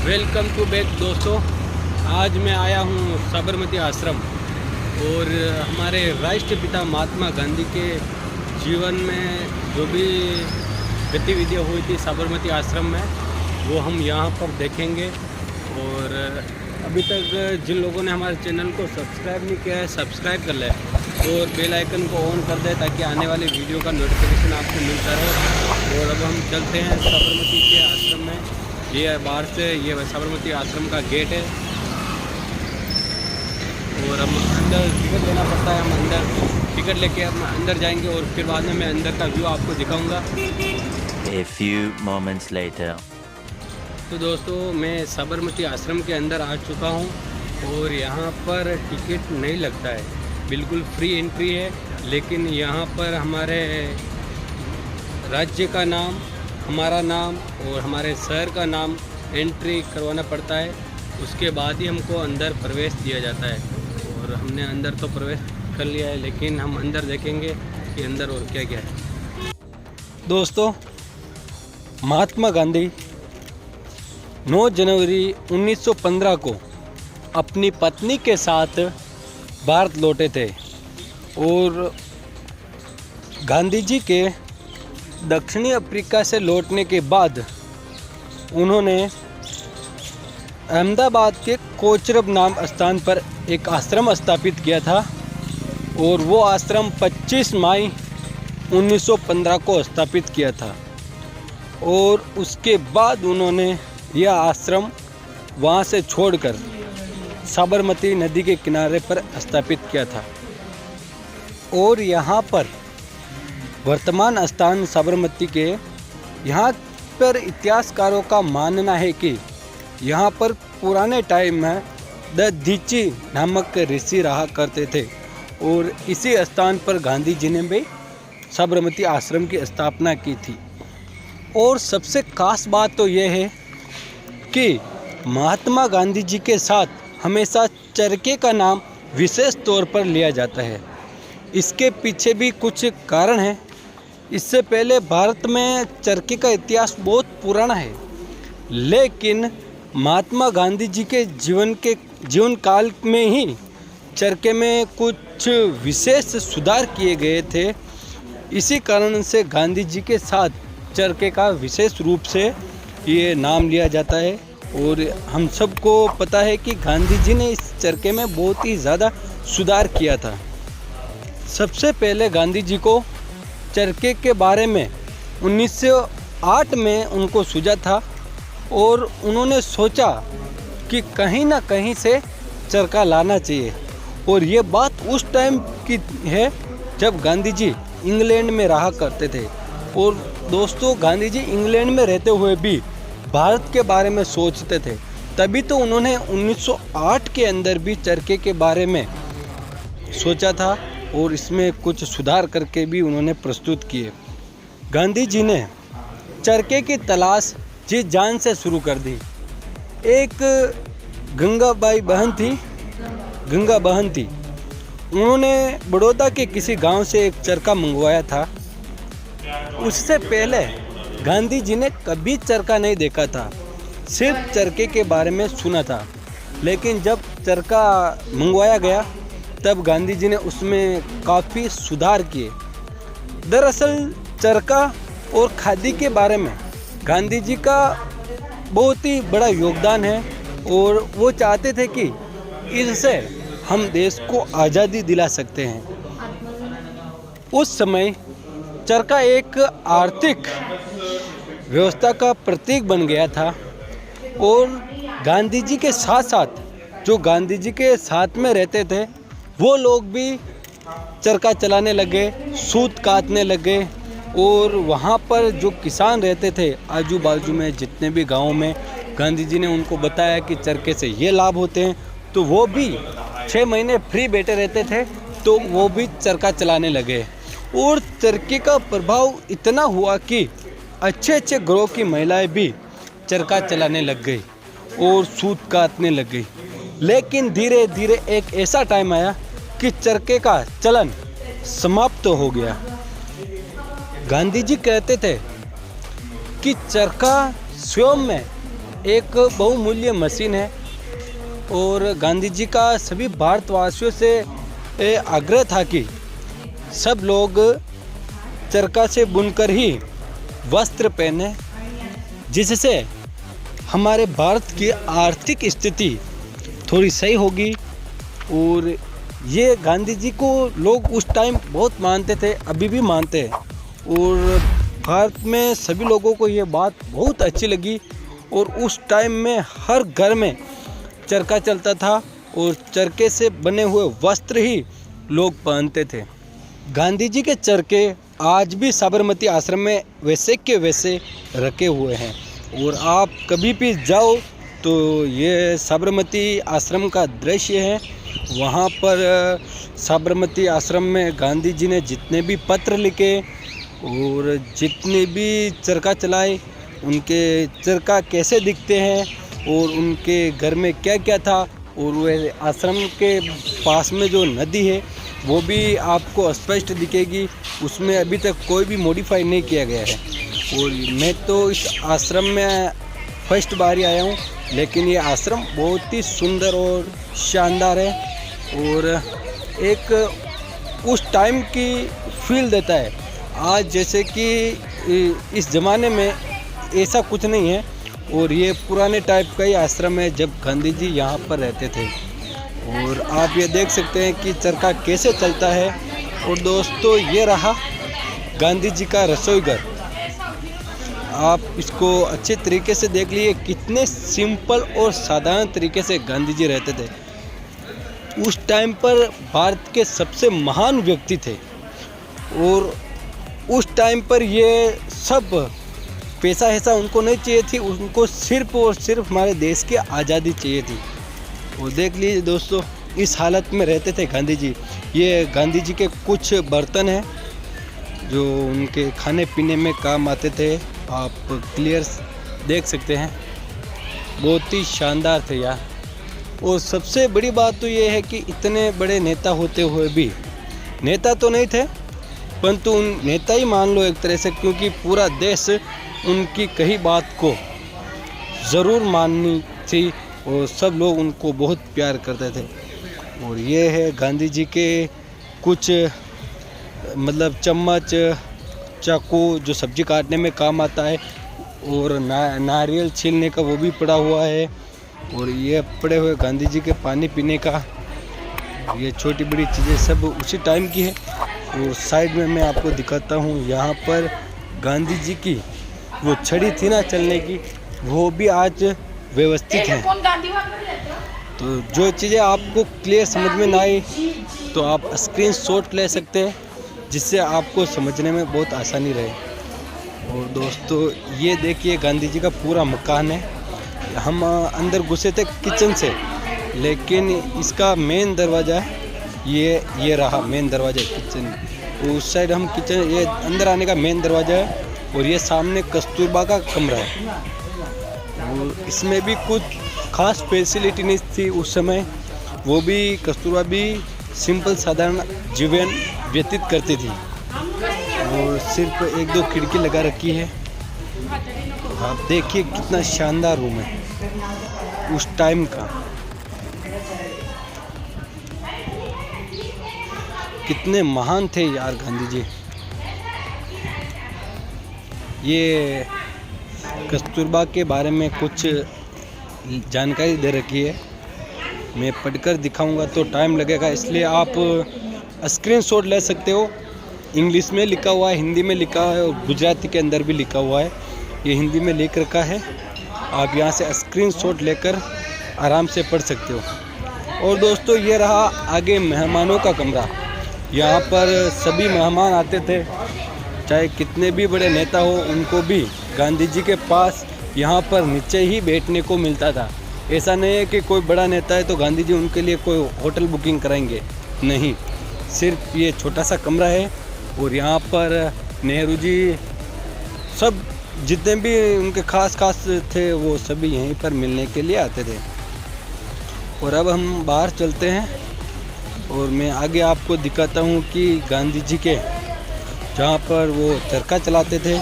Welcome to back दोस्तों। आज मैं आया हूँ साबरमती आश्रम और हमारे राष्ट्रपिता महात्मा गांधी के जीवन में जो भी गतिविधियाँ हुई थी साबरमती आश्रम में वो हम यहाँ पर देखेंगे। और अभी तक जिन लोगों ने हमारे चैनल को सब्सक्राइब नहीं किया है सब्सक्राइब कर ले और बेल आइकन को ऑन कर दे ताकि आने वाली वीडियो का नोटिफिकेशन आपको मिलता रहे। और अब हम चलते हैं साबरमती के आश्रम में। ये बाहर से ये साबरमती आश्रम का गेट है और हम अंदर टिकट लेना पड़ता है। हम अंदर टिकट लेके हम अंदर जाएंगे और फिर बाद में मैं अंदर का व्यू आपको दिखाऊंगा। A few moments later. तो दोस्तों मैं साबरमती आश्रम के अंदर आ चुका हूँ और यहाँ पर टिकट नहीं लगता है, बिल्कुल फ्री एंट्री है। लेकिन यहाँ पर हमारे राज्य का नाम, हमारा नाम और हमारे शहर का नाम एंट्री करवाना पड़ता है, उसके बाद ही हमको अंदर प्रवेश दिया जाता है। और हमने अंदर तो प्रवेश कर लिया है, लेकिन हम अंदर देखेंगे कि अंदर और क्या क्या है। दोस्तों महात्मा गांधी 9 जनवरी 1915 को अपनी पत्नी के साथ भारत लौटे थे और गांधी जी के दक्षिणी अफ्रीका से लौटने के बाद उन्होंने अहमदाबाद के कोचरब नाम स्थान पर एक आश्रम स्थापित किया था और वो आश्रम 25 मई 1915 को स्थापित किया था। और उसके बाद उन्होंने यह आश्रम वहाँ से छोड़कर साबरमती नदी के किनारे पर स्थापित किया था। और यहाँ पर वर्तमान स्थान साबरमती के यहाँ पर इतिहासकारों का मानना है कि यहाँ पर पुराने टाइम में दधीची नामक ऋषि रहा करते थे और इसी स्थान पर गांधी जी ने भी साबरमती आश्रम की स्थापना की थी। और सबसे खास बात तो यह है कि महात्मा गांधी जी के साथ हमेशा चरखे का नाम विशेष तौर पर लिया जाता है। इसके पीछे भी कुछ कारण है। इससे पहले भारत में चरखे का इतिहास बहुत पुराना है, लेकिन महात्मा गांधी जी के जीवन काल में ही चरखे में कुछ विशेष सुधार किए गए थे। इसी कारण से गांधी जी के साथ चरखे का विशेष रूप से ये नाम लिया जाता है। और हम सबको पता है कि गांधी जी ने इस चरखे में बहुत ही ज़्यादा सुधार किया था। सबसे पहले गांधी जी को चरखे के बारे में 1908 में उनको सूझा था और उन्होंने सोचा कि कहीं ना कहीं से चरखा लाना चाहिए। और ये बात उस टाइम की है जब गांधी जी इंग्लैंड में रहा करते थे। और दोस्तों गांधी जी इंग्लैंड में रहते हुए भी भारत के बारे में सोचते थे, तभी तो उन्होंने 1908 के अंदर भी चरखे के बारे में सोचा था और इसमें कुछ सुधार करके भी उन्होंने प्रस्तुत किए। गांधी जी ने चरखे की तलाश जी जान से शुरू कर दी। एक गंगा बहन थी, उन्होंने बड़ौदा के किसी गांव से एक चरखा मंगवाया था। उससे पहले गांधी जी ने कभी चरखा नहीं देखा था, सिर्फ चरखे के बारे में सुना था। लेकिन जब चरखा मंगवाया गया तब गांधी जी ने उसमें काफ़ी सुधार किए। दरअसल चरखा और खादी के बारे में गांधी जी का बहुत ही बड़ा योगदान है और वो चाहते थे कि इससे हम देश को आज़ादी दिला सकते हैं। उस समय चरखा एक आर्थिक व्यवस्था का प्रतीक बन गया था और गांधी जी के साथ साथ जो गांधी जी के साथ में रहते थे वो लोग भी चरखा चलाने लगे, सूत काटने लगे। और वहाँ पर जो किसान रहते थे आजू बाजू में जितने भी गाँव में, गांधी जी ने उनको बताया कि चरखे से ये लाभ होते हैं, तो वो भी 6 महीने फ्री बैठे रहते थे, तो वो भी चरखा चलाने लगे। और चरखे का प्रभाव इतना हुआ कि अच्छे अच्छे ग्रोह की महिलाएं भी चरखा चलाने लग गई और सूत काटने लग गई। लेकिन धीरे धीरे एक ऐसा टाइम आया कि चरखे का चलन समाप्त हो गया। गांधी जी कहते थे कि चरखा स्वयं में एक बहुमूल्य मशीन है और गांधी जी का सभी भारतवासियों से आग्रह था कि सब लोग चरखा से बुनकर ही वस्त्र पहने, जिससे हमारे भारत की आर्थिक स्थिति थोड़ी सही होगी। और ये गांधी जी को लोग उस टाइम बहुत मानते थे, अभी भी मानते हैं। और भारत में सभी लोगों को ये बात बहुत अच्छी लगी और उस टाइम में हर घर में चरखा चलता था और चरखे से बने हुए वस्त्र ही लोग पहनते थे। गांधी जी के चरखे आज भी साबरमती आश्रम में वैसे के वैसे रखे हुए हैं और आप कभी भी जाओ तो ये साबरमती आश्रम का दृश्य है। वहाँ पर साबरमती आश्रम में गांधी जी ने जितने भी पत्र लिखे और जितने भी चरखा चलाए, उनके चरखा कैसे दिखते हैं और उनके घर में क्या क्या था, और वह आश्रम के पास में जो नदी है वो भी आपको स्पष्ट दिखेगी। उसमें अभी तक कोई भी मॉडिफाई नहीं किया गया है। और मैं तो इस आश्रम में फर्स्ट बार ही आया हूँ, लेकिन ये आश्रम बहुत ही सुंदर और शानदार है और एक उस टाइम की फील देता है। आज जैसे कि इस ज़माने में ऐसा कुछ नहीं है और ये पुराने टाइप का ही आश्रम है जब गांधी जी यहाँ पर रहते थे। और आप ये देख सकते हैं कि चरखा कैसे चलता है। और दोस्तों, ये रहा गांधी जी का रसोई घर। आप इसको अच्छे तरीके से देख लीजिए, कितने सिंपल और साधारण तरीके से गांधी जी रहते थे। उस टाइम पर भारत के सबसे महान व्यक्ति थे और उस टाइम पर ये सब पैसा ऐसा उनको नहीं चाहिए थी, उनको सिर्फ और सिर्फ हमारे देश की आज़ादी चाहिए थी। और देख लीजिए दोस्तों, इस हालत में रहते थे गांधी जी। ये गांधी जी के कुछ बर्तन हैं जो उनके खाने पीने में काम आते थे। आप क्लियर देख सकते हैं, बहुत ही शानदार थे यार। और सबसे बड़ी बात तो ये है कि इतने बड़े नेता होते हुए भी, नेता तो नहीं थे परंतु उन नेता ही मान लो एक तरह से, क्योंकि पूरा देश उनकी कही बात को ज़रूर माननी थी और सब लोग उनको बहुत प्यार करते थे। और ये है गांधी जी के कुछ मतलब चम्मच, चाकू जो सब्जी काटने में काम आता है, और नारियल छीलने का वो भी पड़ा हुआ है। और ये पड़े हुए गांधी जी के पानी पीने का, ये छोटी बड़ी चीज़ें सब उसी टाइम की है। और साइड में मैं आपको दिखाता हूँ, यहाँ पर गांधी जी की वो छड़ी थी ना चलने की, वो भी आज व्यवस्थित है। तो जो चीज़ें आपको क्लियर समझ में ना आई तो आप स्क्रीनशॉट ले सकते हैं, जिससे आपको समझने में बहुत आसानी रहे। और दोस्तों, ये देखिए गांधी जी का पूरा मकान है। हम अंदर घुसे थे किचन से, लेकिन इसका मेन दरवाज़ा ये रहा मेन दरवाज़ा किचन। उस साइड हम किचन, ये अंदर आने का मेन दरवाज़ा है। और ये सामने कस्तूरबा का कमरा है। और इसमें भी कुछ खास फैसिलिटी नहीं थी उस समय। वो भी कस्तूरबा भी सिंपल साधारण जीवन व्यतीत करती थी और सिर्फ एक दो खिड़की लगा रखी है। आप देखिए कितना शानदार रूम है उस टाइम का, कितने महान थे यार गांधी जी। ये कस्तूरबा के बारे में कुछ जानकारी दे रखी है, मैं पढ़कर दिखाऊंगा तो टाइम लगेगा, इसलिए आप स्क्रीनशॉट ले सकते हो। इंग्लिश में लिखा हुआ है, हिंदी में लिखा है और गुजराती के अंदर भी लिखा हुआ है। ये हिंदी में लिख रखा है, आप यहाँ से स्क्रीनशॉट लेकर आराम से पढ़ सकते हो। और दोस्तों, ये रहा आगे मेहमानों का कमरा। यहाँ पर सभी मेहमान आते थे, चाहे कितने भी बड़े नेता हो, उनको भी गांधी जी के पास यहाँ पर नीचे ही बैठने को मिलता था। ऐसा नहीं है कि कोई बड़ा नेता है तो गांधी जी उनके लिए कोई होटल बुकिंग कराएंगे, नहीं, सिर्फ ये छोटा सा कमरा है। और यहाँ पर नेहरू जी, सब जितने भी उनके खास थे वो सभी यहीं पर मिलने के लिए आते थे। और अब हम बाहर चलते हैं और मैं आगे आपको दिखाता हूँ कि गांधी जी के जहाँ पर वो चरखा चलाते थे,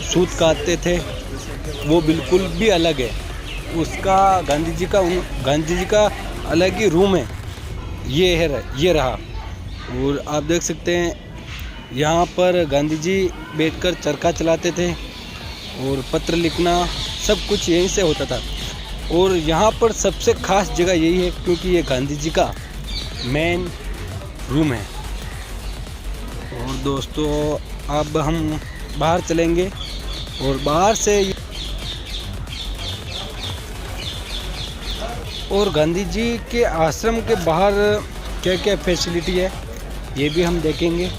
सूत काटते थे, वो बिल्कुल भी अलग है। उसका गांधी जी का अलग ही रूम है, ये रहा। और आप देख सकते हैं यहाँ पर गांधी जी बैठकर चरखा चलाते थे और पत्र लिखना सब कुछ यहीं से होता था। और यहाँ पर सबसे ख़ास जगह यही है क्योंकि ये गांधी जी का मेन रूम है। और दोस्तों अब हम बाहर चलेंगे और बाहर से और गांधी जी के आश्रम के बाहर क्या क्या फैसिलिटी है ये भी हम देखेंगे।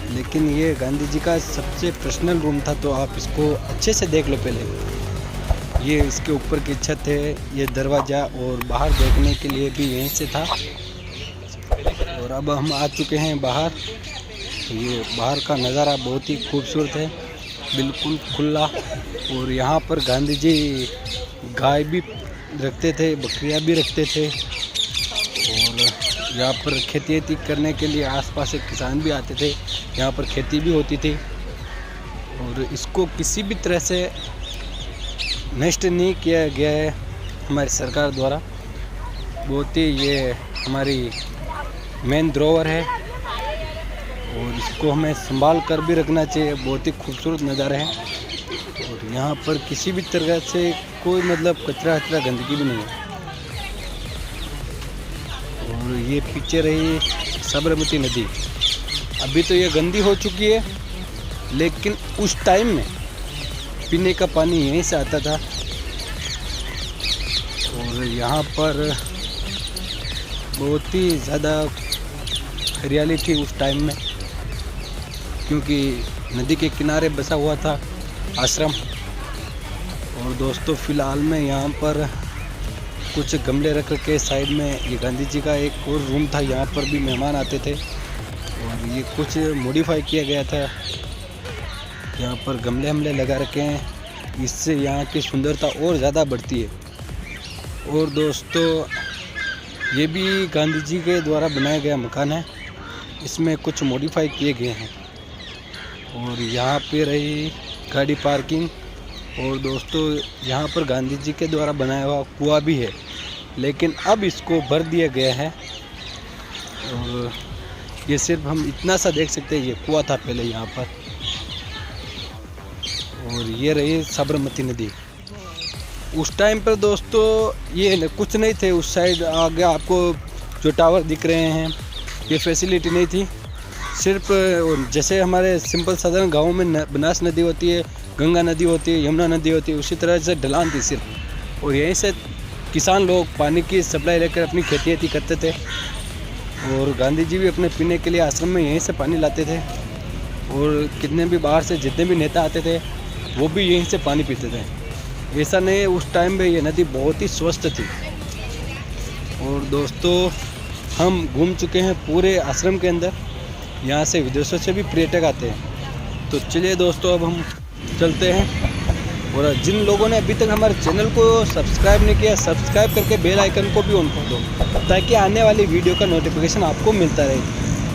लेकिन ये गांधी जी का सबसे पर्सनल रूम था, तो आप इसको अच्छे से देख लो पहले। ये इसके ऊपर की छत है, ये दरवाज़ा, और बाहर देखने के लिए भी यहीं से था। और अब हम आ चुके हैं बाहर। ये बाहर का नज़ारा बहुत ही खूबसूरत है, बिल्कुल खुला। और यहाँ पर गांधी जी गाय भी रखते थे, बकरियाँ भी रखते थे। और यहाँ पर खेती करने के लिए आसपास से किसान भी आते थे, यहाँ पर खेती भी होती थी। और इसको किसी भी तरह से नष्ट नहीं किया गया है हमारी सरकार द्वारा। बहुत ही ये हमारी मेन धरोहर है और इसको हमें संभाल कर भी रखना चाहिए। बहुत ही खूबसूरत नज़ारा है और यहाँ पर किसी भी तरह से कोई मतलब कचरा गंदगी भी नहीं है। और ये पीछे रही साबरमती नदी। अभी तो ये गंदी हो चुकी है, लेकिन उस टाइम में पीने का पानी यहीं से आता था। और यहाँ पर बहुत ही ज़्यादा हरियाली थी उस टाइम में, क्योंकि नदी के किनारे बसा हुआ था आश्रम। और दोस्तों फ़िलहाल में यहाँ पर कुछ गमले रख के साइड में ये गांधी जी का एक और रूम था, यहाँ पर भी मेहमान आते थे। और ये कुछ मॉडिफाई किया गया था, यहाँ पर गमले लगा रखे हैं, इससे यहाँ की सुंदरता और ज़्यादा बढ़ती है। और दोस्तों ये भी गांधी जी के द्वारा बनाया गया मकान है, इसमें कुछ मॉडिफाई किए गए हैं। और यहाँ पे रही गाड़ी पार्किंग। और दोस्तों यहाँ पर गांधी जी के द्वारा बनाया हुआ कुआं भी है, लेकिन अब इसको भर दिया गया है। और ये सिर्फ हम इतना सा देख सकते हैं, ये कुआं था पहले यहाँ पर। और ये रही साबरमती नदी। उस टाइम पर दोस्तों ये कुछ नहीं थे, उस साइड आगे आपको जो टावर दिख रहे हैं ये फैसिलिटी नहीं थी। सिर्फ जैसे हमारे सिंपल साधारण गाँव में बनास नदी होती है, गंगा नदी होती है, यमुना नदी होती है, उसी तरह से ढलान थी सिर्फ। और यहीं से किसान लोग पानी की सप्लाई लेकर अपनी खेती करते थे। और गांधी जी भी अपने पीने के लिए आश्रम में यहीं से पानी लाते थे। और कितने भी बाहर से जितने भी नेता आते थे वो भी यहीं से पानी पीते थे। ऐसा नहीं, उस टाइम में ये नदी बहुत ही स्वच्छ थी। और दोस्तों हम घूम चुके हैं पूरे आश्रम के अंदर, यहाँ से विदेशों से भी पर्यटक आते हैं। तो चलिए दोस्तों अब हम चलते हैं। और जिन लोगों ने अभी तक हमारे चैनल को सब्सक्राइब नहीं किया, सब्सक्राइब करके बेल आइकन को भी ऑन कर दो, ताकि आने वाली वीडियो का नोटिफिकेशन आपको मिलता रहे।